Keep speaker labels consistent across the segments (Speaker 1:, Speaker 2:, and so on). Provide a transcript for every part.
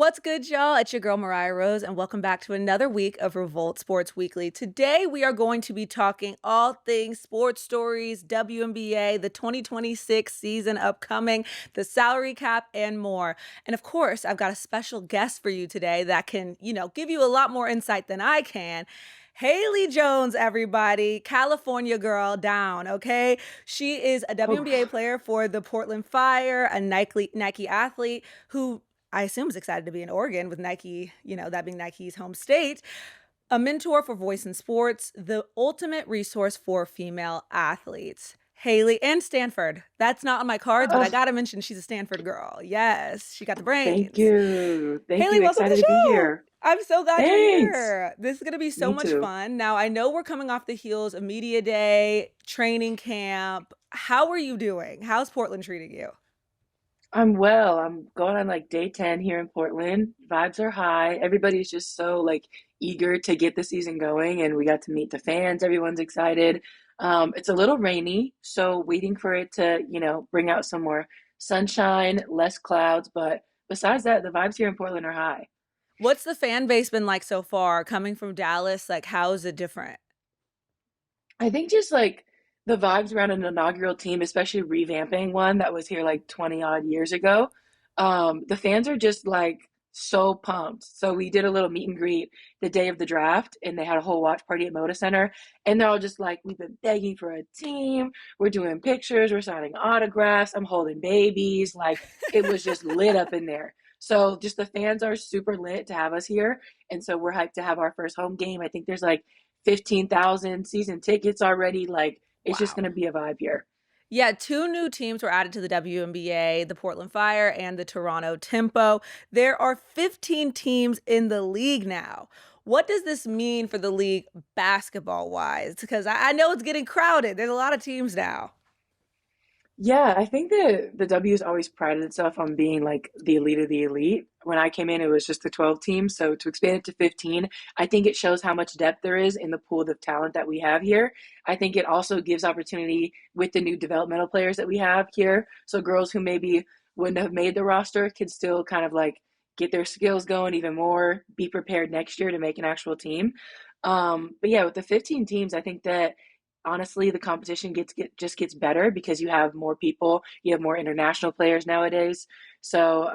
Speaker 1: What's good, y'all? It's your girl Mariah Rose, and welcome back to another week of Revolt Sports Weekly. Today, we are going to be talking all things sports stories, WNBA, the 2026 season upcoming, the salary cap, and more. And of course, I've got a special guest for you today that can, give you a lot more insight than I can. Haley Jones, everybody, California girl down, okay? She is a
Speaker 2: Oh,
Speaker 1: WNBA player for the Portland Fire, a Nike athlete who I assume is excited to be in Oregon with Nike, that being Nike's home state. A mentor for voice in sports, the ultimate resource for female athletes. Haley and Stanford. That's not on my cards, but I
Speaker 2: oh,
Speaker 1: gotta mention she's a Stanford girl. Yes, she got the
Speaker 2: thank
Speaker 1: brains.
Speaker 2: you. Thank
Speaker 1: Haley,
Speaker 2: you.
Speaker 1: welcome to
Speaker 2: Excited
Speaker 1: the
Speaker 2: to be
Speaker 1: show.
Speaker 2: here.
Speaker 1: I'm so glad you're
Speaker 2: Thanks.
Speaker 1: here. This is gonna be so
Speaker 2: Me
Speaker 1: much
Speaker 2: too.
Speaker 1: fun. Now, I know we're coming off the heels of Media Day, training camp. How are you doing? How's Portland treating you?
Speaker 2: I'm well. I'm going on like day 10 here in Portland. Vibes are high. Everybody's just so like eager to get the season going, and we got to meet the fans. Everyone's excited. It's a little rainy, so waiting for it to, bring out some more sunshine, less clouds. But besides that, the vibes here in Portland are high.
Speaker 1: What's the fan base been like so far? Coming from Dallas, like how is it different?
Speaker 2: I think just like the vibes around an inaugural team, especially revamping one that was here like 20 odd years ago. The fans are just like so pumped. So we did a little meet and greet the day of the draft, and they had a whole watch party at Moda Center. And they're all just like, we've been begging for a team. We're doing pictures, we're signing autographs, I'm holding babies. Like it was just lit up in there. So just the fans are super lit to have us here. And so we're hyped to have our first home game. I think there's like 15,000 season tickets already. Like it's just
Speaker 1: Wow.
Speaker 2: going to be a vibe here.
Speaker 1: Yeah, two new teams were added to the WNBA, the Portland Fire and the Toronto Tempo. There are 15 teams in the league now. What does this mean for the league basketball wise? Because I know it's getting crowded. There's a lot of teams now.
Speaker 2: Yeah, I think that the W's always prided itself on being like the elite of the elite. When I came in, it was just the 12 teams. So to expand it to 15, I think it shows how much depth there is in the pool of talent that we have here. I think it also gives opportunity with the new developmental players that we have here. So girls who maybe wouldn't have made the roster can still kind of like get their skills going even more, be prepared next year to make an actual team. But yeah, with the 15 teams, I think that honestly the competition just gets better because you have more people, you have more international players nowadays. So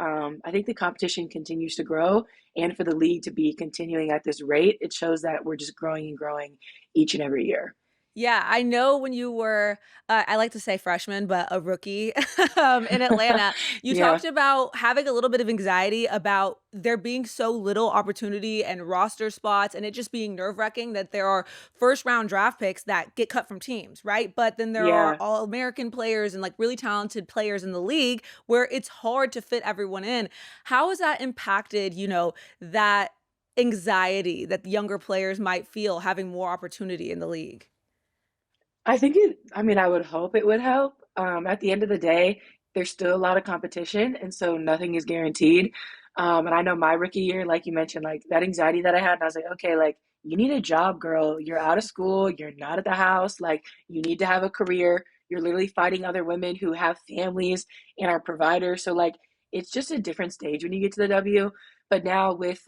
Speaker 2: I think the competition continues to grow, and for the league to be continuing at this rate, it shows that we're just growing and growing each and every year.
Speaker 1: Yeah, I know when you were, I like to say freshman, but a rookie in Atlanta, you
Speaker 2: Yeah.
Speaker 1: talked about having a little bit of anxiety about there being so little opportunity and roster spots, and it just being nerve wracking that there are first round draft picks that get cut from teams, right? But then there are
Speaker 2: Yeah.
Speaker 1: all American players and like really talented players in the league where it's hard to fit everyone in. How has that impacted, that anxiety that the younger players might feel having more opportunity in the league?
Speaker 2: I mean, I would hope it would help. At the end of the day, there's still a lot of competition, and so nothing is guaranteed. And I know my rookie year, like you mentioned, like that anxiety that I had, and I was like, okay, like you need a job, girl. You're out of school, you're not at the house, like you need to have a career. You're literally fighting other women who have families and are providers. So like it's just a different stage when you get to the W. But now with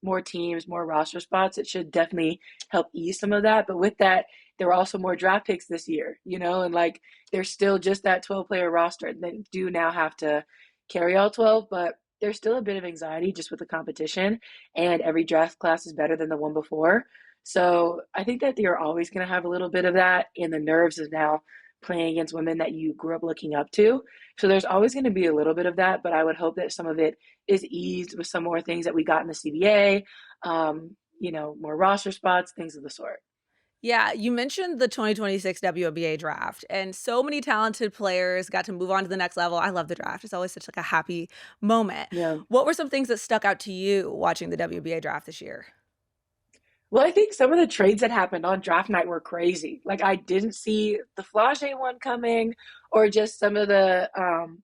Speaker 2: more teams, more roster spots, it should definitely help ease some of that. But with that, there were also more draft picks this year, and like there's still just that 12-player roster. They do now have to carry all 12, but there's still a bit of anxiety just with the competition, and every draft class is better than the one before. So I think that you're always going to have a little bit of that, and the nerves of now playing against women that you grew up looking up to. So there's always going to be a little bit of that, but I would hope that some of it is eased with some more things that we got in the CBA, more roster spots, things of the sort.
Speaker 1: Yeah, you mentioned the 2026 WNBA draft, and so many talented players got to move on to the next level. I love the draft. It's always such like a happy moment.
Speaker 2: Yeah.
Speaker 1: What were some things that stuck out to you watching the WNBA draft this year?
Speaker 2: Well, I think some of the trades that happened on draft night were crazy. Like I didn't see the Flage one coming, or just some of the.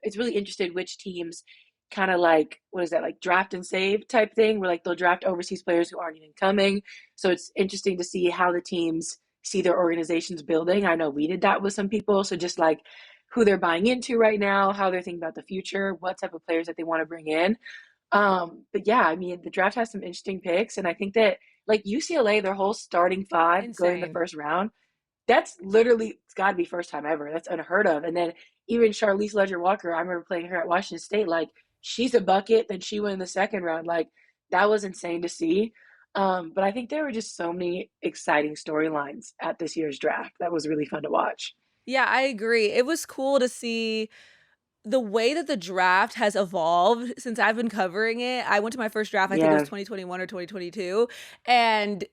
Speaker 2: It's really interesting which teams kind of like what is that like draft and save type thing, where like they'll draft overseas players who aren't even coming. So it's interesting to see how the teams see their organizations building. I know we did that with some people. So just like who they're buying into right now, how they're thinking about the future, what type of players that they want to bring in. But yeah, I mean, the draft has some interesting picks, and I think that like UCLA, their whole starting five going in the
Speaker 1: Insane.
Speaker 2: first round, that's literally it's got to be first time ever. That's unheard of. And then even Charlize Ledger Walker, I remember playing her at Washington State. Like she's a bucket. Then she went in the second round. Like that was insane to see. But I think there were just so many exciting storylines at this year's draft that was really fun to watch.
Speaker 1: Yeah, I agree. It was cool to see the way that the draft has evolved since I've been covering it. I went to my first draft, I think it was
Speaker 2: Yeah,
Speaker 1: 2021 or 2022, and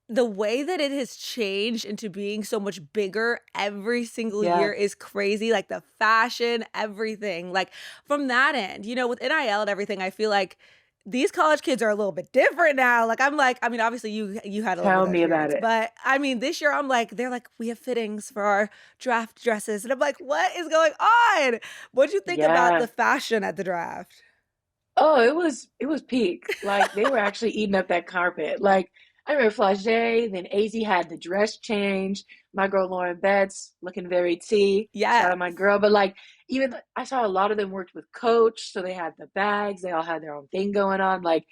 Speaker 1: the way that it has changed into being so much bigger every single
Speaker 2: yeah,
Speaker 1: year is crazy. Like the fashion, everything. Like from that end, with NIL and everything, I feel like these college kids are a little bit different now. Like I'm like, I mean, obviously you had a little bit
Speaker 2: tell
Speaker 1: of
Speaker 2: me about
Speaker 1: experience,
Speaker 2: it.
Speaker 1: but I mean, this year I'm like, they're like, we have fittings for our draft dresses, and I'm like, what is going on? What'd you think about the
Speaker 2: Yeah.
Speaker 1: fashion at the draft?
Speaker 2: Oh, it was peak. Like they were actually eating up that carpet. Like I remember Flage, then AZ had the dress change. My girl Lauren Betts looking very T. Shout
Speaker 1: Yes.
Speaker 2: out my girl. But like even I saw a lot of them worked with Coach, so they had the bags. They all had their own thing going on. Like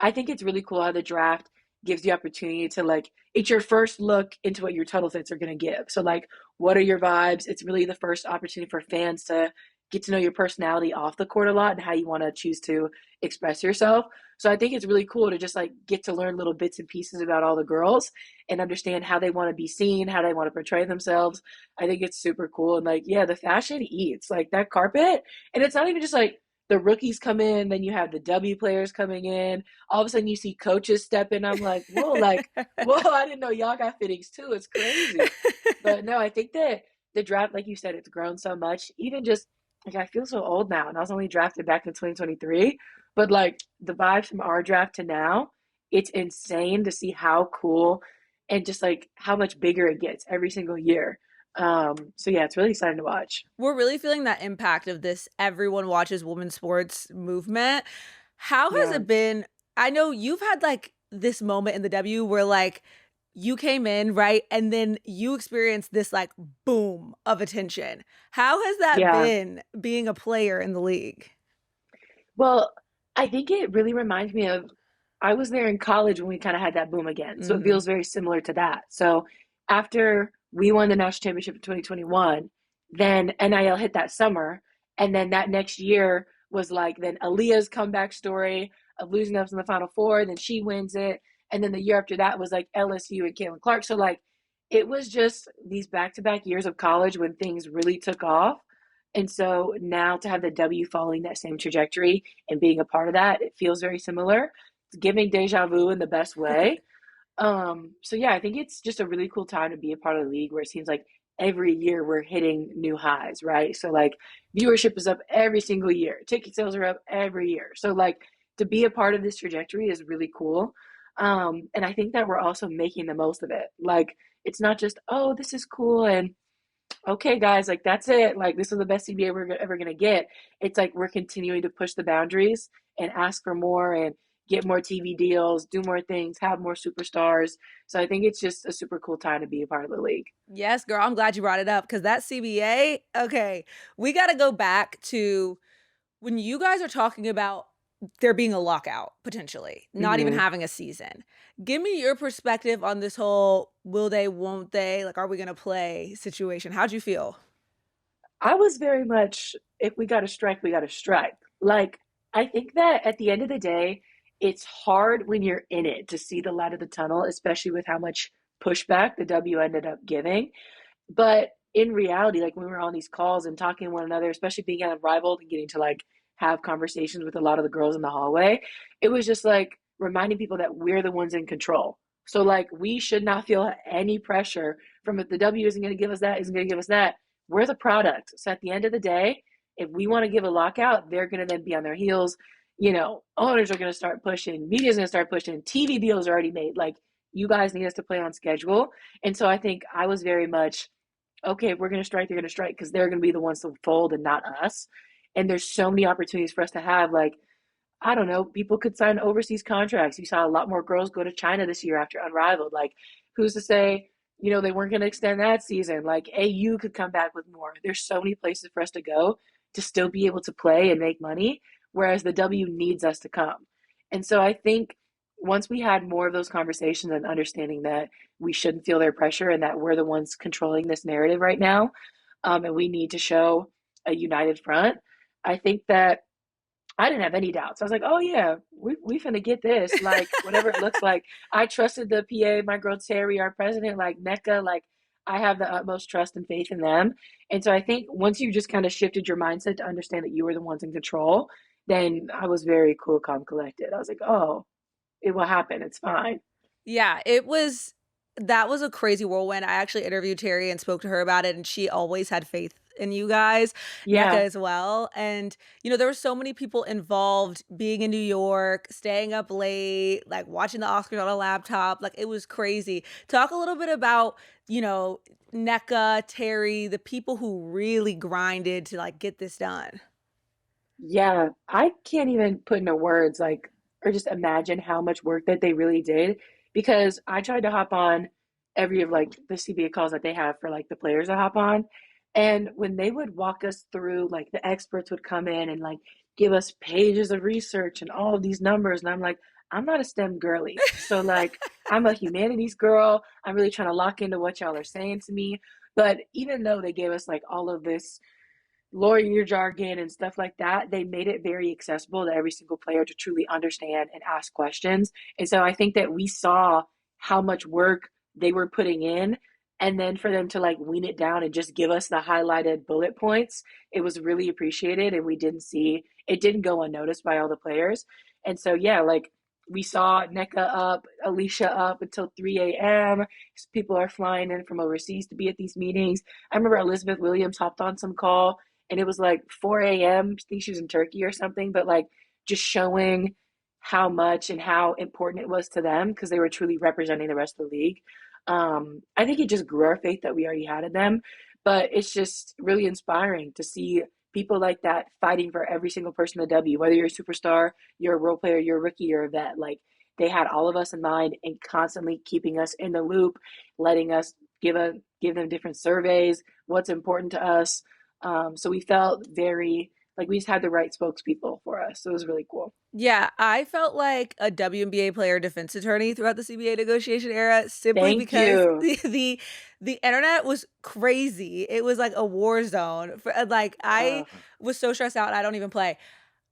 Speaker 2: I think it's really cool how the draft gives the opportunity to like it's your first look into what your total fits are going to give. So like what are your vibes? It's really the first opportunity for fans to get to know your personality off the court a lot and how you want to choose to express yourself. So I think it's really cool to just like get to learn little bits and pieces about all the girls and understand how they want to be seen, how they want to portray themselves. I think it's super cool. And like, yeah, the fashion eats like that carpet. And it's not even just like the rookies come in, then you have the W players coming in. All of a sudden you see coaches step in. I'm like, whoa, I didn't know y'all got fittings too. It's crazy. But no, I think that the draft, like you said, it's grown so much. Even just like I feel so old now, and I was only drafted back in 2023. But like the vibes from our draft to now, it's insane to see how cool and just like how much bigger it gets every single year. So yeah, it's really exciting to watch.
Speaker 1: We're really feeling that impact of this everyone watches women's sports movement. How has
Speaker 2: Yeah,
Speaker 1: it been? I know you've had like this moment in the W where like you came in, right? And then you experienced this like boom of attention. How has that
Speaker 2: yeah.
Speaker 1: been being a player in the league?
Speaker 2: Well, I think it really reminds me of I was there in college when we kind of had that boom again. So it
Speaker 1: Mhm.
Speaker 2: feels very similar to that. So after we won the national championship in 2021, then NIL hit that summer. And then that next year was like then Aaliyah's comeback story of losing us in the Final Four. Then she wins it. And then the year after that was like LSU and Caitlin Clark. So like it was just these back to back years of college when things really took off. And so now to have the W following that same trajectory and being a part of that, it feels very similar. It's giving deja vu in the best way. So yeah, I think it's just a really cool time to be a part of the league where it seems like every year we're hitting new highs, right? So like viewership is up every single year, ticket sales are up every year. So like to be a part of this trajectory is really cool. And I think that we're also making the most of it. Like it's not just, oh, this is cool and okay, guys, like that's it. Like this is the best CBA we're ever going to get. It's like we're continuing to push the boundaries and ask for more and get more TV deals, do more things, have more superstars. So I think it's just a super cool time to be a part of the league.
Speaker 1: Yes, girl, I'm glad you brought it up because that CBA, okay, we got to go back to when you guys are talking about there being a lockout potentially, not even
Speaker 2: Hmm.
Speaker 1: having a season. Give me your perspective on this whole will they, won't they, like, are we going to play situation? How'd you feel?
Speaker 2: I was very much, if we got to strike, we got to strike. Like, I think that at the end of the day, it's hard when you're in it to see the light of the tunnel, especially with how much pushback the W ended up giving. But in reality, like when we were on these calls and talking to one another, especially being at a rival and getting to like have conversations with a lot of the girls in the hallway, it was just like reminding people that we're the ones in control. So like we should not feel any pressure from if the W isn't going to give us that, isn't going to give us that. We're the product. So at the end of the day, if we want to give a lockout, they're going to then be on their heels. Owners are going to start pushing, media's going to start pushing, TV deals are already made. Like you guys need us to play on schedule. And so I think I was very much okay, if we're going to strike, they're going to strike because they're going to be the ones to fold and not us. And there's so many opportunities for us to have, like, I don't know, people could sign overseas contracts. You saw a lot more girls go to China this year after Unrivaled. Like, who's to say, they weren't going to extend that season? Like, AU could come back with more. There's so many places for us to go to still be able to play and make money whereas the W needs us to come. And so I think once we had more of those conversations and understanding that we shouldn't feel their pressure and that we're the ones controlling this narrative right now, and we need to show a united front, I think that I didn't have any doubts. I was like, oh yeah, we finna get this, like whatever it looks like. I trusted the PA, my girl Terry, our president, like NECA, like I have the utmost trust and faith in them. And so I think once you just kind of shifted your mindset to understand that you were the ones in control, then I was very cool, calm, collected. I was like, oh, it will happen. It's fine.
Speaker 1: Yeah, that was a crazy whirlwind. I actually interviewed Terry and spoke to her about it, and she always had faith in you guys, NECA
Speaker 2: Yeah.
Speaker 1: as well. And, there were so many people involved being in New York, staying up late, like watching the Oscars on a laptop. Like it was crazy. Talk a little bit about, NECA, Terry, the people who really grinded to like get this done.
Speaker 2: Yeah, I can't even put into words like or just imagine how much work that they really did because I tried to hop on every of like the CBA calls that they have for like the players to hop on. And when they would walk us through, like the experts would come in and like give us pages of research and all of these numbers. And I'm like, I'm not a STEM girly. So like I'm a humanities girl. I'm really trying to lock into what y'all are saying to me. But even though they gave us like all of this lawyer jargon and stuff like that, they made it very accessible to every single player to truly understand and ask questions. And so I think that we saw how much work they were putting in. And then for them to like wean it down and just give us the highlighted bullet points, it was really appreciated. And we didn't see it didn't go unnoticed by all the players. And so, yeah, like we saw NECA up, Alicia up until 3 a.m. People are flying in from overseas to be at these meetings. I remember Elizabeth Williams hopped on some call and it was like 4 a.m. I think she was in Turkey or something, but like just showing how much and how important it was to them because they were truly representing the rest of the league. I think it just grew our faith that we already had in them, but it's just really inspiring to see people like that fighting for every single person in the W, whether you're a superstar, you're a role player, you're a rookie, you're a vet. Like they had all of us in mind and constantly keeping us in the loop, letting us give them different surveys, what's important to us. So we felt very like we just had the right spokespeople for us. So it was really cool.
Speaker 1: Yeah, I felt like a WNBA player defense attorney throughout the CBA negotiation era simply
Speaker 2: Thank
Speaker 1: because
Speaker 2: you.
Speaker 1: the internet was crazy. It was like a war zone. For like I
Speaker 2: Uh,
Speaker 1: was so stressed out I don't even play.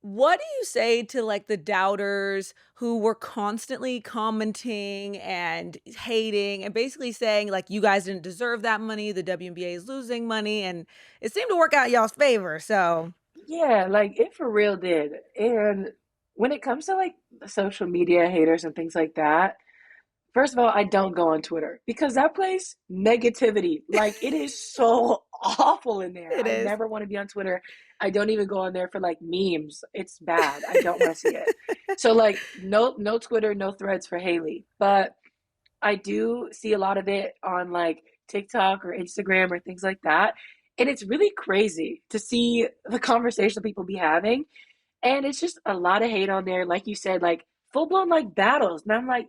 Speaker 1: What do you say to like the doubters who were constantly commenting and hating and basically saying like you guys didn't deserve that money, the WNBA is losing money and it seemed to work out y'all's favor. So,
Speaker 2: yeah, like it for real did. And when it comes to like social media haters and things like that, first of all, I don't go on Twitter because that place, negativity. Like it is so awful in there.
Speaker 1: it
Speaker 2: I
Speaker 1: is.
Speaker 2: never want to be on Twitter. I don't even go on there for like memes. It's bad. I don't want to see it. So like no Twitter, no threads for Haley. But I do see a lot of it on like TikTok or Instagram or things like that. And it's really crazy to see the conversation people be having. And it's just a lot of hate on there. Like you said, like full blown like battles. And I'm like,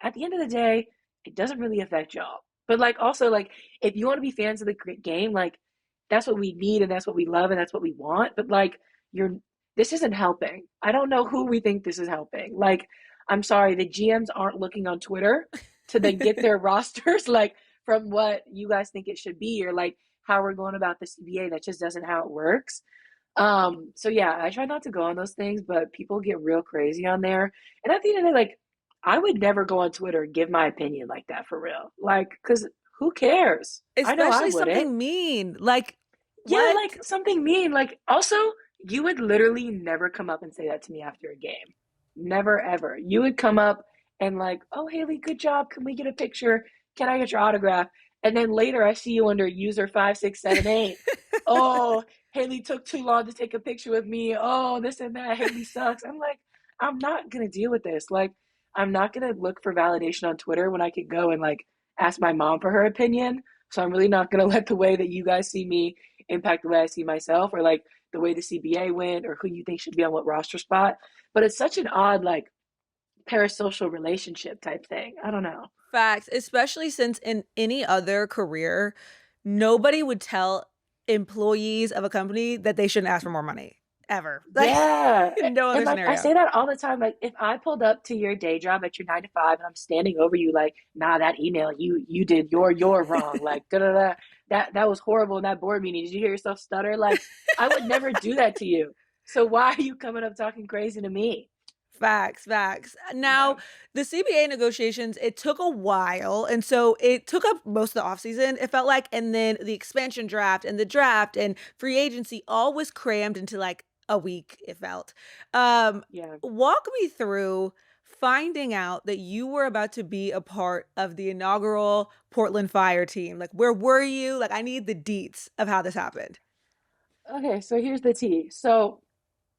Speaker 2: at the end of the day, it doesn't really affect y'all. But like also like if you want to be fans of the game, like that's what we need and that's what we love and that's what we want. But like you're this isn't helping. I don't know who we think this is helping. Like I'm sorry, the GMs aren't looking on Twitter to then get their rosters like from what you guys think it should be or like how we're going about the CBA. That just doesn't how it works. So yeah, I try not to go on those things, but people get real crazy on there. And at the end of the day, like I would never go on Twitter and give my opinion like that for real. Like, cause who cares? I know I
Speaker 1: Especially
Speaker 2: wouldn't.
Speaker 1: something mean. Like,
Speaker 2: Yeah,
Speaker 1: what?
Speaker 2: like something mean. Like also, you would literally never come up and say that to me after a game. Never ever. You would come up and like, oh Haley, good job. Can we get a picture? Can I get your autograph? And then later I see you under user 5678. Oh, Haley took too long to take a picture with me. Oh, this and that. Haley sucks. I'm like, I'm not gonna deal with this. Like, I'm not gonna look for validation on Twitter when I could go and like ask my mom for her opinion. So I'm really not gonna let the way that you guys see me impact the way I see myself or like the way the CBA went or who you think should be on what roster spot. But it's such an odd like parasocial relationship type thing. I don't know.
Speaker 1: Facts, especially since in any other career, nobody would tell employees of a company that they shouldn't ask for more money. ever. Like,
Speaker 2: Yeah.
Speaker 1: no
Speaker 2: And
Speaker 1: other
Speaker 2: like I
Speaker 1: scenario.
Speaker 2: say that all the time. Like if I pulled up to your day job at your 9 to 5 and I'm standing over you like, nah, that email you did you're wrong. Like da da da that was horrible in that board meeting. Did you hear yourself stutter? Like I would never do that to you. So why are you coming up talking crazy to me?
Speaker 1: Facts, facts. Now,
Speaker 2: Yeah.
Speaker 1: the CBA negotiations, it took a while. And so it took up most of the offseason, it felt like. And then the expansion draft and the draft and free agency all was crammed into like a week, it felt. Um,
Speaker 2: Yeah.
Speaker 1: Walk me through finding out that you were about to be a part of the inaugural Portland Fire team. Like, where were you? Like, I need the deets of how this happened.
Speaker 2: Okay, so here's the tea. So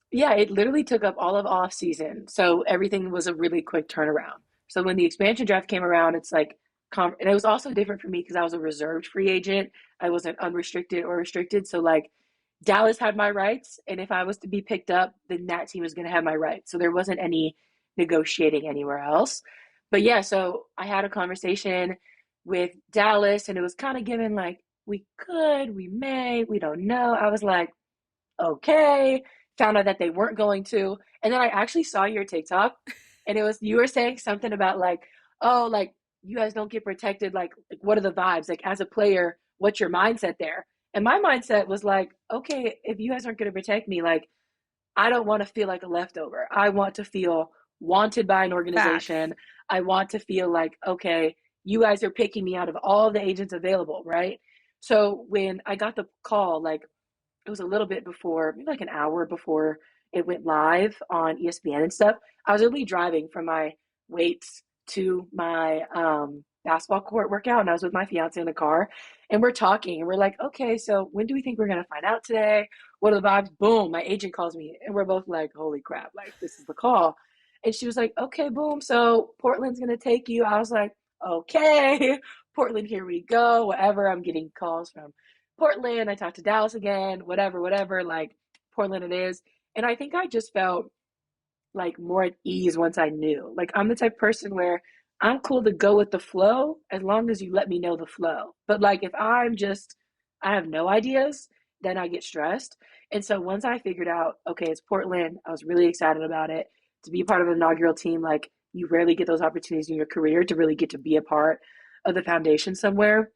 Speaker 2: yeah, it literally took up all of off season. So everything was a really quick turnaround. So when the expansion draft came around, it's like, and it was also different for me because I was a reserved free agent. I wasn't unrestricted or restricted. So like Dallas had my rights, and if I was to be picked up, then that team was going to have my rights. So there wasn't any negotiating anywhere else. But yeah, so I had a conversation with Dallas, and it was kind of given like, we could, we may, we don't know. I was like, okay, found out that they weren't going to. And then I actually saw your TikTok and it was you were saying something about like, oh, like you guys don't get protected. Like what are the vibes? Like as a player, what's your mindset there? And my mindset was like, okay, if you guys aren't going to protect me, like I don't want to feel like a leftover. I want to feel wanted by an
Speaker 1: Facts.
Speaker 2: organization. I want to feel like, okay, you guys are picking me out of all the agents available, right? So when I got the call, like it was a little bit before, maybe like an hour before it went live on ESPN and stuff. I was literally driving from my weights to my basketball court workout, and I was with my fiance in the car, and we're talking, and we're like, okay, so when do we think we're gonna find out today? What are the vibes? Boom, my agent calls me, and we're both like, holy crap, like this is the call. And she was like, okay, boom, so Portland's gonna take you. I was like, okay, Portland, here we go. Whatever. I'm getting calls from Portland. I talked to Dallas again, whatever, whatever, like Portland it is. And I think I just felt like more at ease once I knew. Like I'm the type of person where I'm cool to go with the flow as long as you let me know the flow. But like if I have no ideas, then I get stressed. And so once I figured out, okay, it's Portland, I was really excited about it. To be part of an inaugural team, like you rarely get those opportunities in your career to really get to be a part of the foundation somewhere.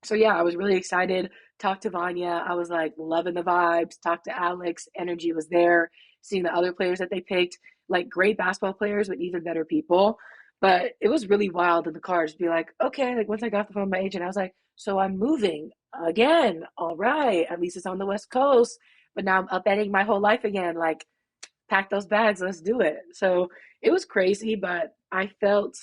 Speaker 2: So yeah, I was really excited. Talked to Vanya. I was like loving the vibes. Talked to Alex. Energy was there. Seeing the other players that they picked, like great basketball players, but even better people. But it was really wild in the car to be like, okay, like once I got the phone with my agent, I was like, so I'm moving again. All right. At least it's on the West Coast. But now I'm upending my whole life again. Like, pack those bags, let's do it. So it was crazy, but I felt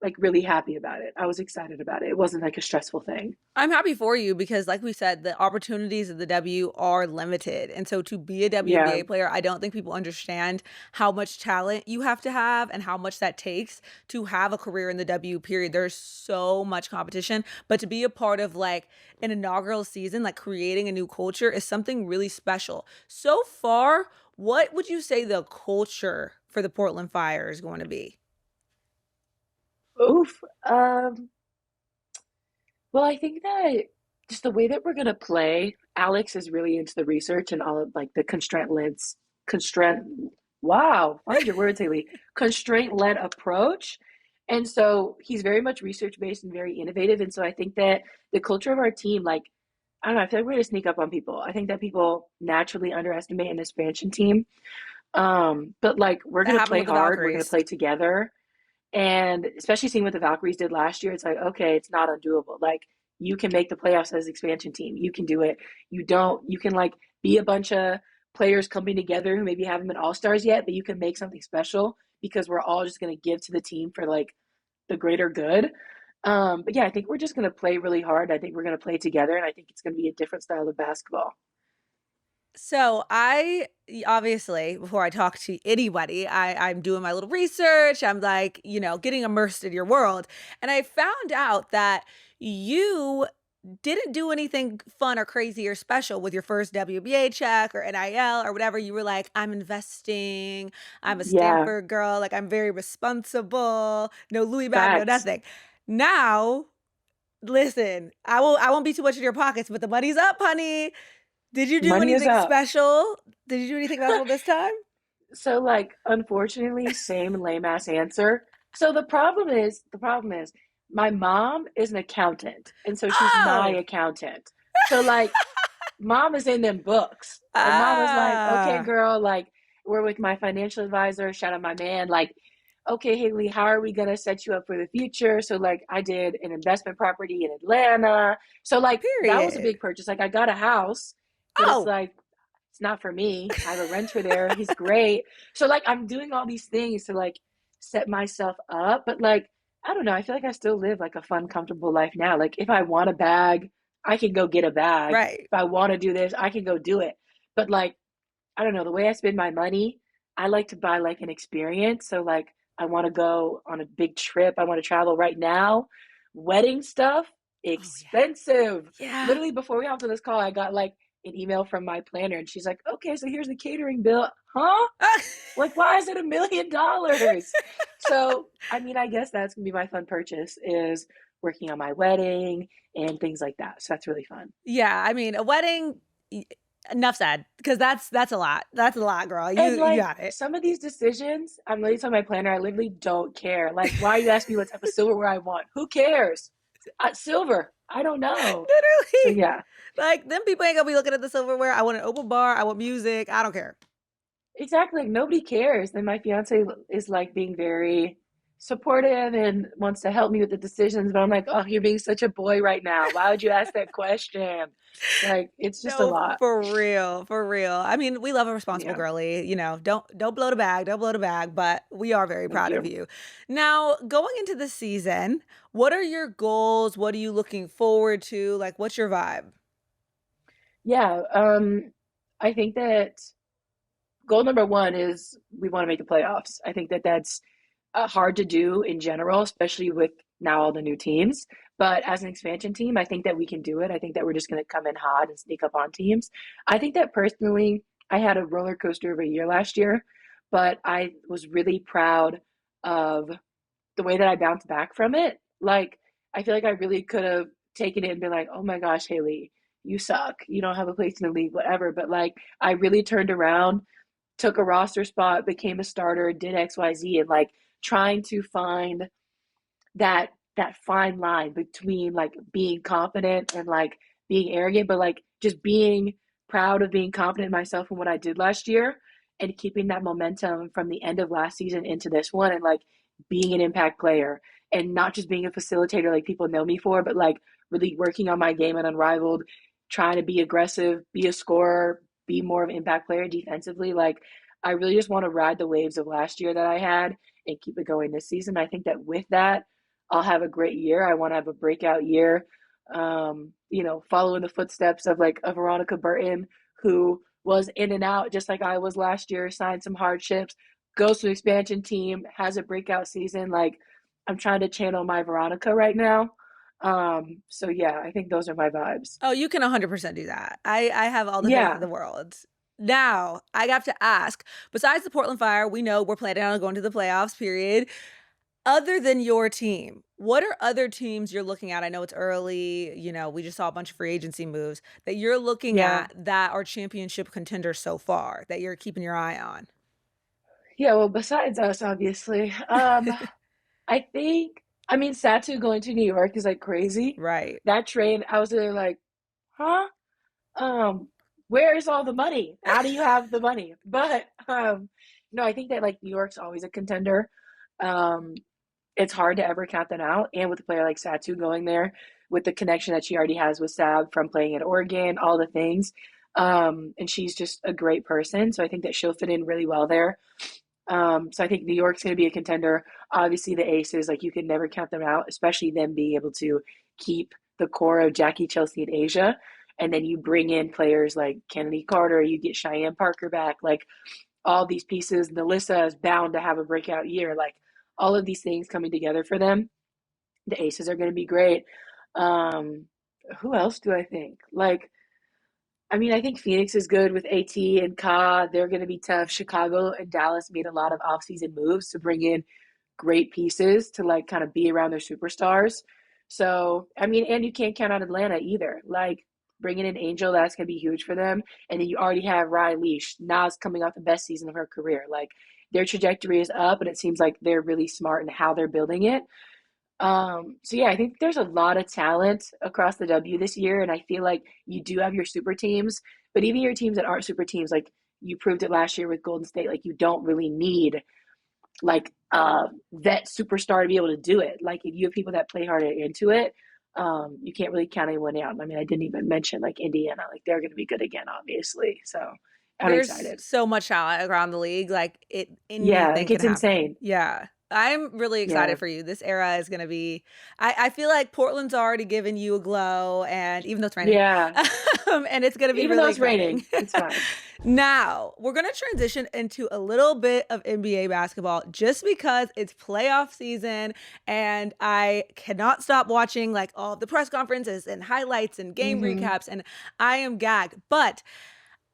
Speaker 2: like really happy about it. I was excited about it. It wasn't like a stressful thing.
Speaker 1: I'm happy for you because, like we said, the opportunities of the W are limited. And so, to be a
Speaker 2: Yeah.
Speaker 1: WNBA player, I don't think people understand how much talent you have to have and how much that takes to have a career in the W, period. There's so much competition. But to be a part of like an inaugural season, like creating a new culture, is something really special. So far, what would you say the culture for the Portland Fire is going to be?
Speaker 2: Oof. Well, I think that just the way that we're gonna play, Alex is really into the research and all of like the constraint. Wow, find your words, Haley. Constraint-led approach, and so he's very much research-based and very innovative. And so I think that the culture of our team, like I don't know, I feel like we're gonna sneak up on people. I think that people naturally underestimate an expansion team, but like we're
Speaker 1: That
Speaker 2: gonna
Speaker 1: happened
Speaker 2: play
Speaker 1: with the
Speaker 2: hard. We're gonna
Speaker 1: Valkyries.
Speaker 2: play together. And especially seeing what the Valkyries did last year, it's like, okay, it's not undoable. Like you can make the playoffs as expansion team. You can do it. You can like be a bunch of players coming together who maybe haven't been all-stars yet, but you can make something special because we're all just going to give to the team for like the greater good. But yeah, I think we're just going to play really hard. I think we're going to play together, and I think it's going to be a different style of basketball.
Speaker 1: So obviously, before I talk to anybody, I'm doing my little research. I'm like, getting immersed in your world. And I found out that you didn't do anything fun or crazy or special with your first WBA check or NIL or whatever. You were like, I'm investing. I'm a
Speaker 2: Yeah,
Speaker 1: Stanford girl. Like, I'm very responsible. No Louis bag, no
Speaker 2: facts.
Speaker 1: nothing. Now, listen, I won't be too much in your pockets, but the money's up, honey. Did you do
Speaker 2: Money is
Speaker 1: anything
Speaker 2: up.
Speaker 1: special Did you do anything basketball this time?
Speaker 2: So like unfortunately, same lame ass answer. So the problem is my mom is an accountant, and so she's my
Speaker 1: Oh.
Speaker 2: accountant. So like mom is in them books. And mom was like, okay,
Speaker 1: Ah.
Speaker 2: girl, like we're with my financial advisor, shout out my man, like, okay, Haley, how are we gonna set you up for the future? So like I did an investment property in Atlanta. So like that was a
Speaker 1: Period.
Speaker 2: big purchase. Like I got a house, but it's
Speaker 1: Oh.
Speaker 2: like it's not for me. I have a renter there. He's great. So like I'm doing all these things to like set myself up, but like I don't know, I feel like I still live like a fun, comfortable life now. Like if I want a bag, I can go get a bag.
Speaker 1: Right.
Speaker 2: If I want to do this, I can go do it. But like I don't know, the way I spend my money, I like to buy like an experience. So like I want to go on a big trip. I want to travel right now. Wedding stuff,
Speaker 1: Oh yeah.
Speaker 2: expensive.
Speaker 1: Yeah.
Speaker 2: Literally before we hopped on this call, I got like an email from my planner and she's like, okay, so here's the catering bill. Huh? Like, why is it $1 million? So, I mean, I guess that's gonna be my fun purchase is working on my wedding and things like that. So that's really fun.
Speaker 1: Yeah, I mean, a wedding y enough said, because that's a lot. That's a lot, girl.
Speaker 2: And
Speaker 1: You
Speaker 2: like
Speaker 1: got it.
Speaker 2: some of these decisions, I'm literally telling my planner, I literally don't care. Like, why are you asking me what type of silverware I want? Who cares? Silver. I don't know. So
Speaker 1: Literally.
Speaker 2: yeah,
Speaker 1: Like, them people ain't gonna be looking at the silverware. I want an open bar. I want music. I don't care.
Speaker 2: exactly. Like, nobody cares. Then my fiance is like being very supportive and wants to help me with the decisions, but I'm like, oh, you're being such a boy right now. Why would you ask that question? Like, it's just a
Speaker 1: No,
Speaker 2: lot.
Speaker 1: for real, for real. I mean, we love a responsible
Speaker 2: Yeah.
Speaker 1: girly, don't blow the bag, don't blow the bag, but we are very
Speaker 2: Thank
Speaker 1: proud of
Speaker 2: you.
Speaker 1: you. Now, going into the season, what are your goals? What are you looking forward to? Like, what's your vibe?
Speaker 2: Yeah. I think that goal number one is we want to make the playoffs. I think that that's hard to do in general, especially with now all the new teams. But as an expansion team, I think that we can do it. I think that we're just going to come in hot and sneak up on teams. I think that personally, I had a roller coaster of a year last year, but I was really proud of the way that I bounced back from it. Like, I feel like I really could have taken it and been like, oh my gosh, Haley, you suck. You don't have a place in the league, whatever. But like, I really turned around, took a roster spot, became a starter, did XYZ, and like trying to find that fine line between like being confident and like being arrogant, but like just being proud of being confident in myself and what I did last year and keeping that momentum from the end of last season into this one and like being an impact player and not just being a facilitator like people know me for, but like really working on my game at Unrivaled, trying to be aggressive, be a scorer, be more of an impact player defensively. Like I really just want to ride the waves of last year that I had and keep it going this season. I think that with that, I'll have a great year. I want to have a breakout year. Follow in the footsteps of like a Veronica Burton who was in and out just like I was last year, signed some hardships, goes to an expansion team, has a breakout season. Like I'm trying to channel my Veronica right now. So yeah, I think those are my vibes.
Speaker 1: Oh, you can 100% do that. I have all the faith in
Speaker 2: Yeah.
Speaker 1: the world. Now, I have to ask, besides the Portland Fire, we know we're planning on going to the playoffs, period. Other than your team, what are other teams you're looking at? I know it's early, we just saw a bunch of free agency moves that you're looking
Speaker 2: Yeah.
Speaker 1: at that are championship contenders so far that you're keeping your eye on.
Speaker 2: Yeah, well, besides us, obviously. I think, I mean, Satu going to New York is like crazy.
Speaker 1: Right.
Speaker 2: That trade, I was there like, huh? Um, where is all the money? How do you have the money? But no, I think that like New York's always a contender. Um, it's hard to ever count them out. And with a player like Satu going there, with the connection that she already has with Sab from playing at Oregon, all the things. And she's just a great person. So I think that she'll fit in really well there. So I think New York's going to be a contender. Obviously, the Aces, like you can never count them out, especially them being able to keep the core of Jackie, Chelsea, and Asia. And then you bring in players like Kennedy Carter, you get Cheyenne Parker back, like all these pieces. Nalissa is bound to have a breakout year. Like all of these things coming together for them. The Aces are going to be great. Um, who else do I think? Like, I mean, I think Phoenix is good with AT and Ka. They're going to be tough. Chicago and Dallas made a lot of offseason moves to bring in great pieces to like kind of be around their superstars. So, I mean, and you can't count out Atlanta either. Like, bringing in Angel, that's gonna be huge for them. And then you already have Ryan Leash. Nas coming off the best season of her career. Like their trajectory is up, and it seems like they're really smart in how they're building it. So yeah, I think there's a lot of talent across the W this year, and I feel like you do have your super teams, but even your teams that aren't super teams, like you proved it last year with Golden State, like you don't really need like vet superstar to be able to do it. Like if you have people that play hard into it, you can't really count anyone out. I mean, I didn't even mention like Indiana, like they're going to be good again, obviously. So I'm
Speaker 1: There's
Speaker 2: excited.
Speaker 1: so much talent around the league, like
Speaker 2: Yeah,
Speaker 1: anything
Speaker 2: like
Speaker 1: can
Speaker 2: it's
Speaker 1: happen.
Speaker 2: insane.
Speaker 1: Yeah. I'm really
Speaker 2: Yeah,
Speaker 1: excited for you. This era is gonna be I feel like Portland's already given you a glow and even though it's raining.
Speaker 2: yeah.
Speaker 1: And it's gonna be
Speaker 2: Even though
Speaker 1: really
Speaker 2: it's
Speaker 1: exciting.
Speaker 2: raining, it's fine.
Speaker 1: Now, we're gonna transition into a little bit of NBA basketball just because it's playoff season and I cannot stop watching like all the press conferences and highlights and game
Speaker 2: Hmm.
Speaker 1: recaps, and I am gagged. But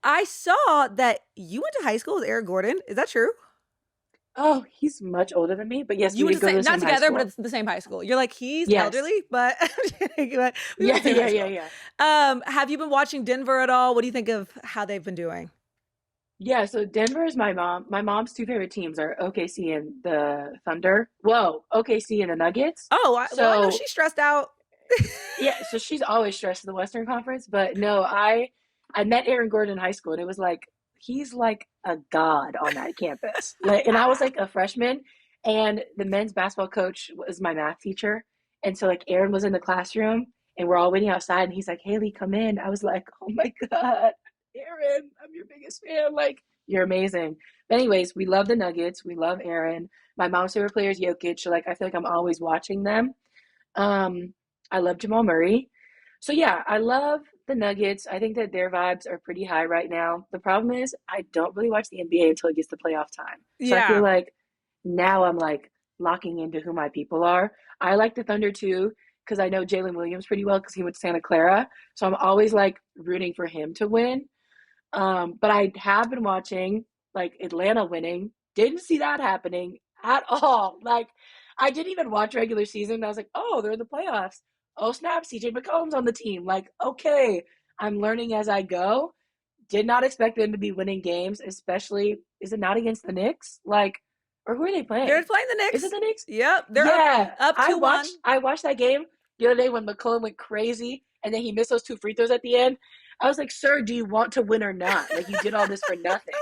Speaker 1: I saw that you went to high school with Eric Gordon. Is that true?
Speaker 2: Oh, he's much older than me, but yes,
Speaker 1: You
Speaker 2: we
Speaker 1: went
Speaker 2: did
Speaker 1: to
Speaker 2: go to the
Speaker 1: not
Speaker 2: same high
Speaker 1: together, but
Speaker 2: school.
Speaker 1: it's the same high school. You're like, he's
Speaker 2: Yes.
Speaker 1: elderly, but I'm kidding, but we went
Speaker 2: Yeah,
Speaker 1: to the same high
Speaker 2: yeah, yeah,
Speaker 1: school.
Speaker 2: yeah.
Speaker 1: Have you been watching Denver at all? What do you think of how they've been doing?
Speaker 2: Yeah, so Denver is my mom. My mom's two favorite teams are OKC and the Thunder. Whoa, OKC and the Nuggets.
Speaker 1: Oh, well, I know
Speaker 2: So
Speaker 1: she's stressed out.
Speaker 2: yeah, so she's always stressed in the Western Conference, but no, I met Aaron Gordon in high school and it was like he's like a god on that campus. Like and I was like a freshman and the men's basketball coach was my math teacher. And so like Aaron was in the classroom and we're all waiting outside and he's like, "Haley, come in." I was like, "Oh my God, Aaron, I'm your biggest fan. Like, you're amazing." But anyways, we love the Nuggets. We love Aaron. My mom's favorite player is Jokic, so like I feel like I'm always watching them. Um, I love Jamal Murray. So yeah, I love the Nuggets. I think that their vibes are pretty high right now. The problem is I don't really watch the NBA until it gets to playoff time. So I feel
Speaker 1: Yeah.
Speaker 2: like now I'm like locking into who my people are. I like the Thunder too because I know Jalen Williams pretty well because he went to Santa Clara. So I'm always like rooting for him to win. But I have been watching like Atlanta winning. Didn't see that happening at all. Like I didn't even watch regular season. I was like, oh, they're in the playoffs. Oh snap, CJ McCollum's on the team. Like, okay, I'm learning as I go. Did not expect them to be winning games, especially is it not against the Knicks? Like, or who are they
Speaker 1: They're
Speaker 2: playing?
Speaker 1: playing the
Speaker 2: Is it
Speaker 1: Knicks.
Speaker 2: the Knicks?
Speaker 1: Yep. They're up
Speaker 2: Yeah,
Speaker 1: up 2-1.
Speaker 2: I watched that game the other day when McCollum went crazy and then he missed those two free throws at the end. I was like, "Sir, do you want to win or not? Like you did all this for nothing."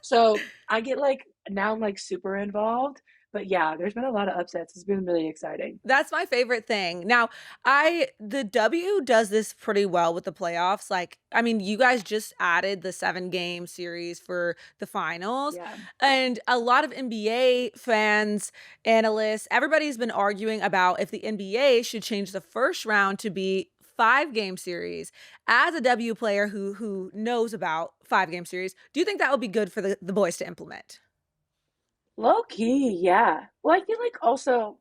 Speaker 2: So I get like now I'm like super involved. But yeah, there's been a lot of upsets. It's been really exciting.
Speaker 1: That's my favorite thing. Now, I the W does this pretty well with the playoffs. Like, I mean, you guys just added the 7-game series for the finals.
Speaker 2: Yeah.
Speaker 1: And a lot of NBA fans, analysts, everybody's been arguing about if the NBA should change the first round to be 5-game series. As a W player who knows about 5-game series, do you think that would be good for the boys to implement?
Speaker 2: Low key, yeah. Well, I feel like also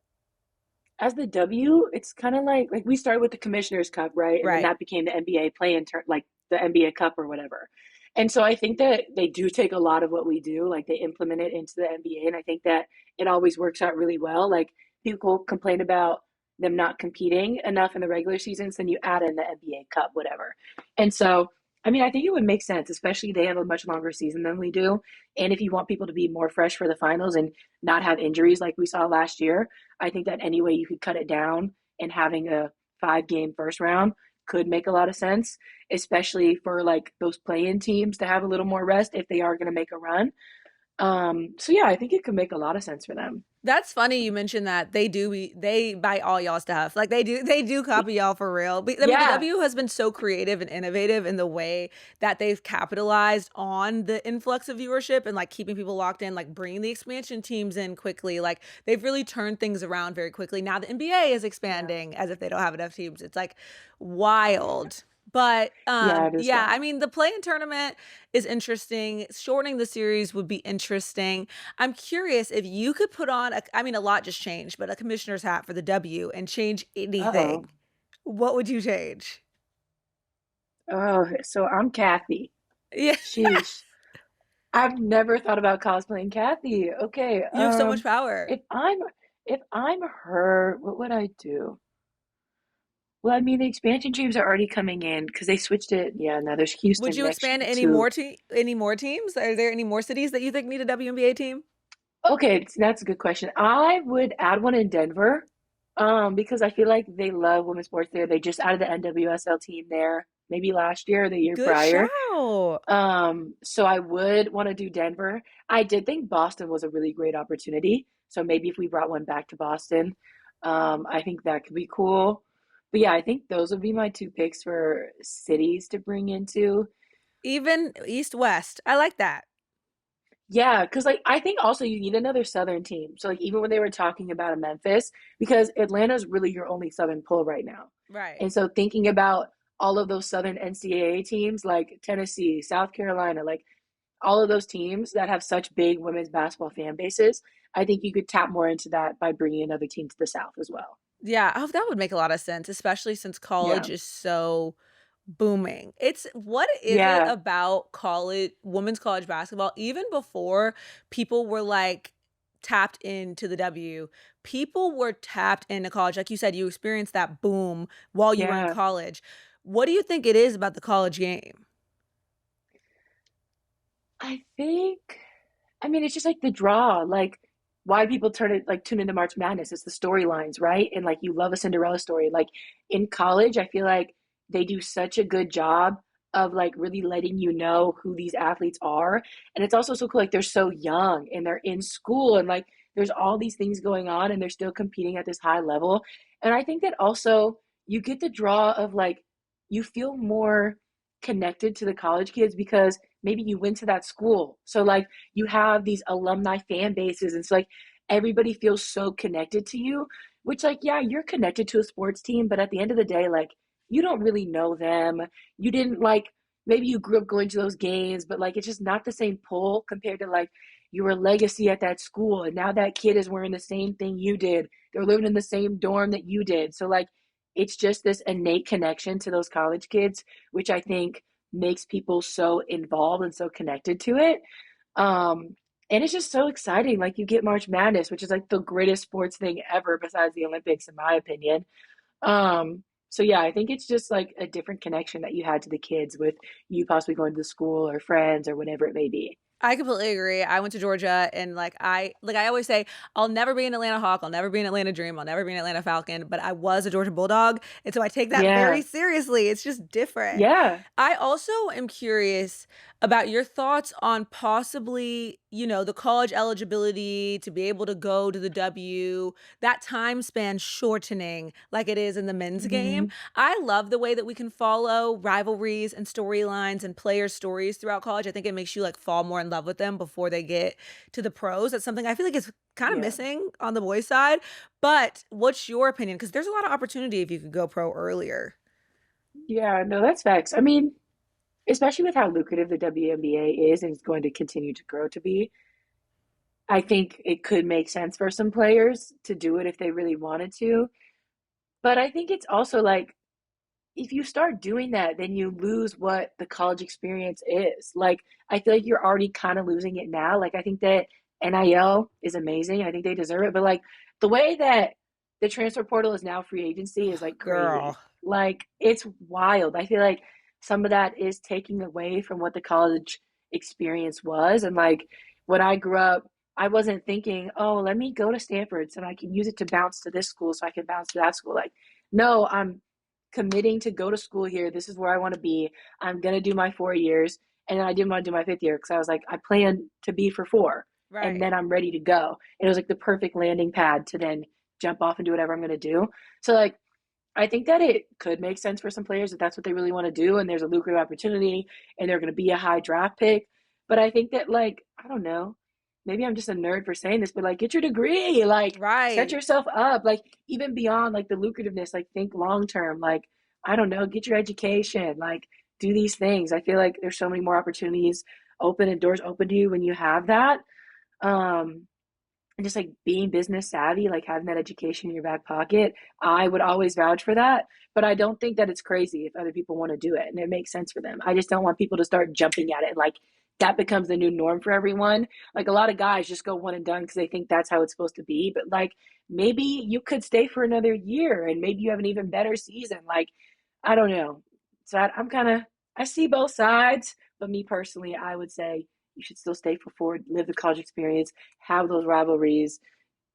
Speaker 2: as the W, it's kind of like we started with the Commissioner's Cup, right? And then
Speaker 1: Right.
Speaker 2: that became the NBA play-in turn, like the NBA Cup or whatever. And so I think that they do take a lot of what we do, like they implement it into the NBA, and I think that it always works out really well. Like people complain about them not competing enough in the regular seasons, then you add in the NBA Cup, whatever. And so, I mean, I think it would make sense, especially they have a much longer season than we do. And if you want people to be more fresh for the finals and not have injuries like we saw last year, I think that any way you could cut it down and having a 5-game first round could make a lot of sense, especially for like those play-in teams to have a little more rest if they are going to make a run. So yeah, I think it could make a lot of sense for them.
Speaker 1: That's funny you mentioned that they buy all y'all stuff. Like they do copy y'all for real. I mean, the
Speaker 2: Yeah,
Speaker 1: W has been so creative and innovative in the way that they've capitalized on the influx of viewership and like keeping people locked in, like bringing the expansion teams in quickly. Like they've really turned things around very quickly. Now the NBA is
Speaker 2: yeah,
Speaker 1: expanding as if they don't have enough teams. It's like wild. But
Speaker 2: yeah. It is
Speaker 1: yeah, I
Speaker 2: wild.
Speaker 1: mean the play-in tournament is interesting. Shortening the series would be interesting. I'm curious if you could put on I mean, a lot just changed, but a commissioner's hat for the W and change
Speaker 2: Uh-oh.
Speaker 1: anything. What would you change?
Speaker 2: Oh, so I'm Kathy.
Speaker 1: Yeah,
Speaker 2: Sheesh. I've never thought about cosplaying Kathy. Okay,
Speaker 1: you have so much power.
Speaker 2: if I'm her, what would I do? Well, I mean, the expansion teams are already coming in because they switched it. Yeah, now there's
Speaker 1: Would
Speaker 2: Houston
Speaker 1: you
Speaker 2: next
Speaker 1: expand
Speaker 2: year
Speaker 1: any
Speaker 2: too.
Speaker 1: more any more teams? Are there any more cities that you think need a WNBA team?
Speaker 2: Okay, that's a good question. I would add one in Denver, because I feel like they love women's sports there. They just added the NWSL team there, maybe last year or the year
Speaker 1: Good
Speaker 2: prior.
Speaker 1: shout.
Speaker 2: So I would want to do Denver. I did think Boston was a really great opportunity. So maybe if we brought one back to Boston, I think that could be cool. But yeah, I think those would be my two picks for cities to bring into.
Speaker 1: Even East West. I like that.
Speaker 2: Yeah, because like I think also you need another Southern team. So like even when they were talking about a Memphis, because Atlanta's really your only Southern pull right now.
Speaker 1: Right.
Speaker 2: And so thinking about all of those Southern NCAA teams like Tennessee, South Carolina, like all of those teams that have such big women's basketball fan bases, I think you could tap more into that by bringing another team to the South as well.
Speaker 1: Yeah. Oh, that would make a lot of sense, especially since college
Speaker 2: Yeah.
Speaker 1: is so booming. It's what is it
Speaker 2: Yeah.
Speaker 1: about college, women's college basketball, even before people were like tapped into the W, people were tapped into college. Like you said, you experienced that boom while you were in
Speaker 2: Yeah.
Speaker 1: college. What do you think it is about the college game?
Speaker 2: I think I mean, it's just like the draw, like why people tune into March Madness. It's the storylines, right? And like you love a Cinderella story. Like in college, I feel like they do such a good job of like really letting you know who these athletes are. And it's also so cool, like they're so young and they're in school and like there's all these things going on and they're still competing at this high level. And I think that also you get the draw of like you feel more connected to the college kids because maybe you went to that school. So like you have these alumni fan bases and it's like everybody feels so connected to you, which like yeah, you're connected to a sports team, but at the end of the day like you don't really know them. You didn't like maybe you grew up going to those games, but like it's just not the same pull compared to like your legacy at that school and now that kid is wearing the same thing you did. They're living in the same dorm that you did. So like it's just this innate connection to those college kids, which I think makes people so involved and so connected to it. Um, and it's just so exciting. Like you get March Madness, which is like the greatest sports thing ever besides the Olympics, in my opinion. So yeah, I think it's just like a different connection that you had to the kids with you possibly going to school or friends or whatever it may be.
Speaker 1: I completely agree. I went to Georgia and like I always say, I'll never be an Atlanta Hawk, I'll never be an Atlanta Dream, I'll never be an Atlanta Falcon, but I was a Georgia Bulldog, and so I take that very
Speaker 2: Yeah.
Speaker 1: seriously. It's just different.
Speaker 2: Yeah.
Speaker 1: I also am curious about your thoughts on possibly, the college eligibility to be able to go to the W, that time span shortening like it is in the men's game.
Speaker 2: Hmm.
Speaker 1: I love the way that we can follow rivalries and storylines and player stories throughout college. I think it makes you like fall more in love with them before they get to the pros. That's something I feel like is kind of
Speaker 2: Yeah.
Speaker 1: missing on the boys' side. But what's your opinion? Because there's a lot of opportunity if you could go pro earlier.
Speaker 2: Yeah. No, that's facts. I mean, especially with how lucrative the WNBA is and is going to continue to grow to be, I think it could make sense for some players to do it if they really wanted to. But I think it's also like if you start doing that, then you lose what the college experience is. Like, I feel like you're already kind of losing it now. Like, I think that NIL is amazing. I think they deserve it. But like the way that the transfer portal is now free agency is like
Speaker 1: Girl.
Speaker 2: crazy. Like, it's wild. I feel like some of that is taking away from what the college experience was. And like when I grew up, I wasn't thinking, oh, let me go to Stanford so I can use it to bounce to this school so I can bounce to that school. Like, no, I'm committing to go to school here. This is where I want to be. I'm going to do my 4 years. And then I didn't want to do my fifth year because I was like, I plan to be for four and
Speaker 1: Right.
Speaker 2: then I'm ready to go. And it was like the perfect landing pad to then jump off and do whatever I'm going to do. So, like, I think that it could make sense for some players if that's what they really want to do and there's a lucrative opportunity and they're going to be a high draft pick. But I think that, like, I don't know, maybe I'm just a nerd for saying this, but like, get your degree, like, set
Speaker 1: Right.
Speaker 2: yourself up, like, even beyond like the lucrativeness, like, think long term, like, I don't know, get your education, like, do these things. I feel like there's so many more opportunities open and doors open to you when you have that. Um, and just like being business savvy, like having that education in your back pocket, I would always vouch for that. But I don't think that it's crazy if other people want to do it and it makes sense for them. I just don't want people to start jumping at it and like that becomes the new norm for everyone. Like a lot of guys just go one and done because they think that's how it's supposed to be. But like maybe you could stay for another year and maybe you have an even better season. Like, I don't know. So I'm kind of, I see both sides, but me personally, I would say you should still stay for 4, live the college experience, have those rivalries,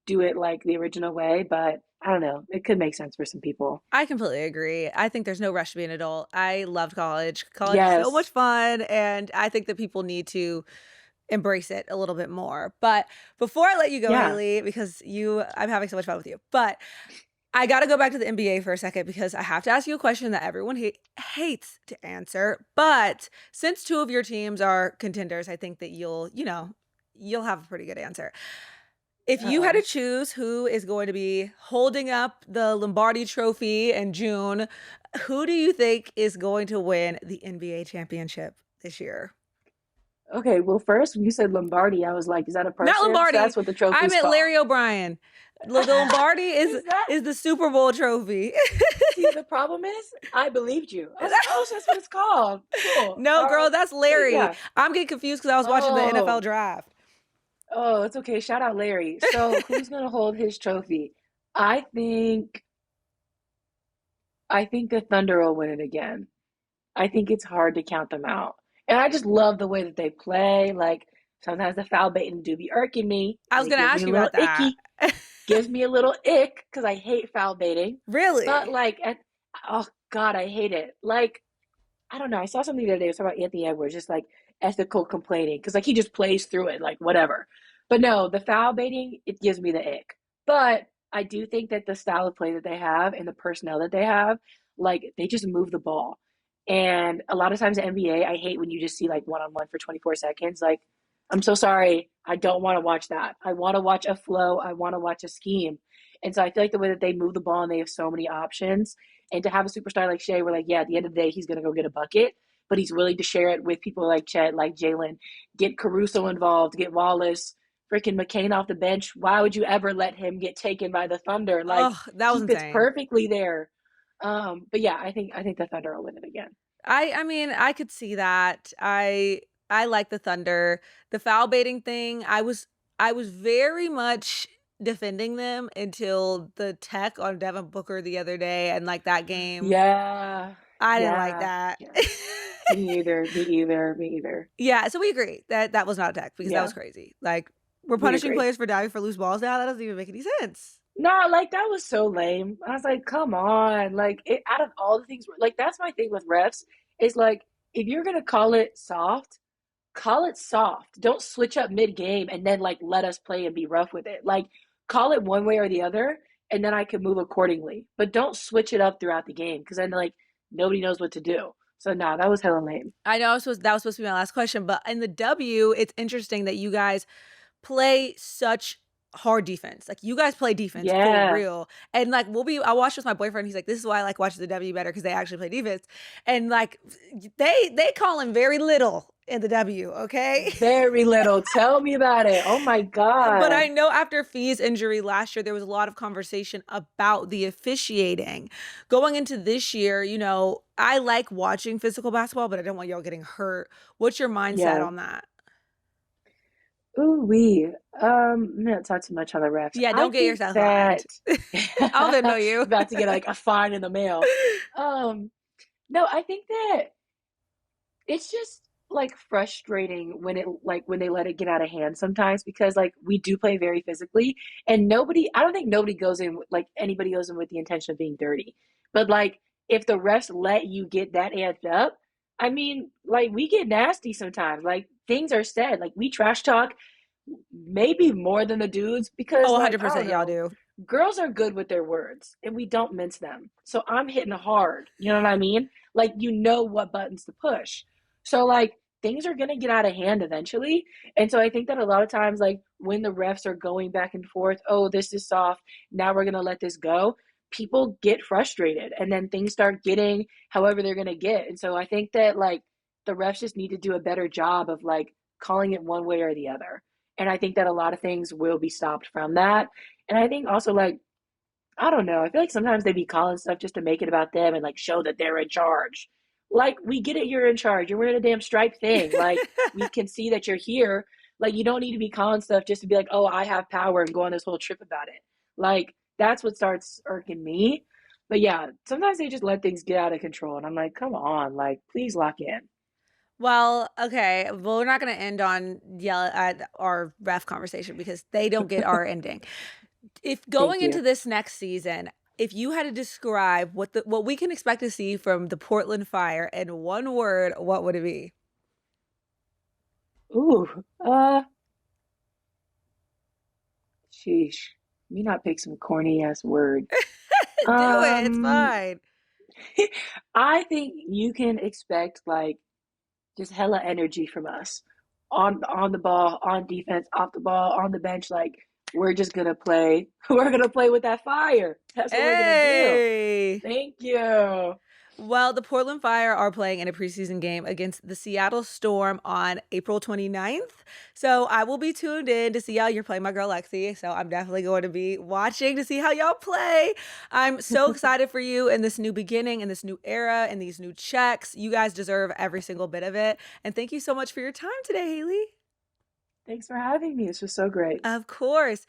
Speaker 2: do it like the original way. But I don't know. It could make sense for some people.
Speaker 1: I completely agree. I think there's no rush to be an adult. I loved college. College is so much
Speaker 2: Yes.
Speaker 1: fun, and I think that people need to embrace it a little bit more. But before I let you go,
Speaker 2: Yeah.
Speaker 1: Haley, because I'm having so much fun with you, but I got to go back to the NBA for a second because I have to ask you a question that everyone hates to answer. But since 2 of your teams are contenders, I think that you'll have a pretty good answer. If you had to
Speaker 2: Uh-oh.
Speaker 1: choose who is going to be holding up the Lombardi Trophy in June, who do you think is going to win the NBA championship this year?
Speaker 2: Okay, well, first when you said Lombardi, I was like, is that a
Speaker 1: Not
Speaker 2: person? So
Speaker 1: Lombardi.
Speaker 2: that's what the
Speaker 1: I
Speaker 2: trophy's
Speaker 1: meant
Speaker 2: called.
Speaker 1: Larry O'Brien. The Lombardi is
Speaker 2: Is that?
Speaker 1: is the Super Bowl trophy.
Speaker 2: See, the problem is, I believed you. I was like, oh, so that's what it's called. Cool.
Speaker 1: No,
Speaker 2: All
Speaker 1: girl,
Speaker 2: right.
Speaker 1: that's
Speaker 2: But
Speaker 1: Larry.
Speaker 2: yeah.
Speaker 1: I'm getting confused because I was watching the NFL
Speaker 2: Oh,
Speaker 1: draft.
Speaker 2: oh, it's okay. Shout out Larry. So who's gonna hold his trophy? I think, I think the Thunder will win it again. I think it's hard to count them out. And I just love the way that they play. Like sometimes the foul baiting do be irking me,
Speaker 1: I
Speaker 2: and
Speaker 1: was
Speaker 2: it
Speaker 1: gonna
Speaker 2: gives
Speaker 1: ask
Speaker 2: me a
Speaker 1: you
Speaker 2: little
Speaker 1: about that.
Speaker 2: icky. Gives me a little ick because I hate foul baiting. But
Speaker 1: Really?
Speaker 2: like, oh God, I hate it. Like, I don't know. I saw something the other day. It was about Anthony Edwards, just like ethical complaining because like he just plays through it, like whatever. But no, the foul baiting, it gives me the ick. But I do think that the style of play that they have and the personnel that they have, like they just move the ball. And a lot of times in NBA, I hate when you just see like one on one for 24 seconds. Like, I'm so sorry. I don't want to watch that. I want to watch a flow. I want to watch a scheme. And so I feel like the way that they move the ball and they have so many options, and to have a superstar like Shea, where like, yeah, at the end of the day, he's gonna go get a bucket, but he's willing to share it with people like Chet, like Jalen, get Caruso involved, get Wallace, freaking McCain off the bench. Why would you ever let him get taken by the Thunder? Like
Speaker 1: Oh, that was
Speaker 2: he fits
Speaker 1: insane.
Speaker 2: perfectly there. But yeah, I think the Thunder will win it again.
Speaker 1: I mean, I could see that. I like the Thunder. The foul baiting thing, I was very much defending them until the tech on Devin Booker the other day and like that game.
Speaker 2: Yeah,
Speaker 1: I didn't like
Speaker 2: yeah,
Speaker 1: that.
Speaker 2: yeah. Me either. Me either. Me either.
Speaker 1: Yeah, so we agree that that was not a tech because that was
Speaker 2: Yeah,
Speaker 1: crazy. Like we're
Speaker 2: we
Speaker 1: punishing
Speaker 2: agree.
Speaker 1: players for diving for loose balls now. That doesn't even make any sense.
Speaker 2: No, like that was so lame. I was like, come on. Like it, out of all the things, like that's my thing with refs is like if you're gonna call it soft. Don't switch up mid game and then like let us play and be rough with it. Like call it one way or the other, and then I can move accordingly. But don't switch it up throughout the game because then like nobody knows what to do. So nah, that was hella lame.
Speaker 1: I know that was supposed to be my last question, but in the W, it's interesting that you guys play such hard defense. Like you guys play defense for
Speaker 2: Yeah.
Speaker 1: real. And like I watched with my boyfriend. He's like, this is why I like watching the W better because they actually play defense. And like they call him very little in the W, okay?
Speaker 2: Very little. Tell me about it. Oh my
Speaker 1: But I
Speaker 2: God.
Speaker 1: know after Fee's injury last year, there was a lot of conversation about the officiating. Going into this year, I like watching physical basketball, but I don't want y'all getting hurt. What's your mindset
Speaker 2: Yeah.
Speaker 1: on that?
Speaker 2: Ooh wee. I'm not talk too much on the refs.
Speaker 1: Yeah,
Speaker 2: I
Speaker 1: don't get
Speaker 2: think
Speaker 1: yourself
Speaker 2: that
Speaker 1: fined. I'll Venmo you.
Speaker 2: about to get like a fine in the mail. Um, no, I think that it's just like frustrating when it like when they let it get out of hand sometimes because like we do play very physically and nobody I don't think nobody goes in like anybody goes in with the intention of being dirty. But like if the refs let you get that amped up, I mean, like we get nasty sometimes. Like things are said, like we trash talk maybe more than the dudes
Speaker 1: Oh,
Speaker 2: because like I don't
Speaker 1: 100% y'all
Speaker 2: know,
Speaker 1: do.
Speaker 2: girls are good with their words and we don't mince them. So I'm hitting hard, you know what I mean? Like you know what buttons to push. So like things are going to get out of hand eventually. And so I think that a lot of times like when the refs are going back and forth, oh this is soft, now we're going to let this go, people get frustrated and then things start getting however they're going to get. And so I think that like the refs just need to do a better job of like calling it one way or the other. And I think that a lot of things will be stopped from that. And I think also like I don't know. I feel like sometimes they be calling stuff just to make it about them and like show that they're in charge. Like, we get it, you're in charge. You're wearing a damn striped thing. Like, we can see that you're here. Like, you don't need to be calling stuff just to be like, oh, I have power and go on this whole trip about it. Like, that's what starts irking me. But yeah, sometimes they just let things get out of control. And I'm like, come on, like, please lock in.
Speaker 1: Well, okay. Well, we're not going to end on yell at our ref conversation because they don't get our ending. If
Speaker 2: Thank
Speaker 1: going into
Speaker 2: you.
Speaker 1: this next season, if you had to describe what we can expect to see from the Portland Fire in one word, what would it be?
Speaker 2: Ooh, uh, sheesh. Me not pick some corny ass word.
Speaker 1: Do it. It's
Speaker 2: Um,
Speaker 1: fine.
Speaker 2: I think you can expect like just hella energy from us on the ball, on defense, off the ball, on the bench. Like we're just gonna play. We're gonna play with that fire. That's what we're gonna do.
Speaker 1: Hey.
Speaker 2: Thank you.
Speaker 1: Well, the Portland Fire are playing in a preseason game against the Seattle Storm on April 29th. So I will be tuned in to see how you're playing my girl Lexi. So I'm definitely going to be watching to see how y'all play. I'm so excited for you in this new beginning, in this new era, in these new checks. You guys deserve every single bit of it. And thank you so much for your time today, Haley.
Speaker 2: Thanks for having me. This was so great.
Speaker 1: Of course.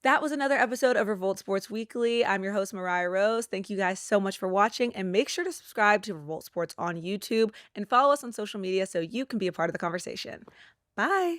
Speaker 1: That was another episode of Revolt Sports Weekly. I'm your host, Mariah Rose. Thank you guys so much for watching, and make sure to subscribe to Revolt Sports on YouTube and follow us on social media so you can be a part of the conversation. Bye.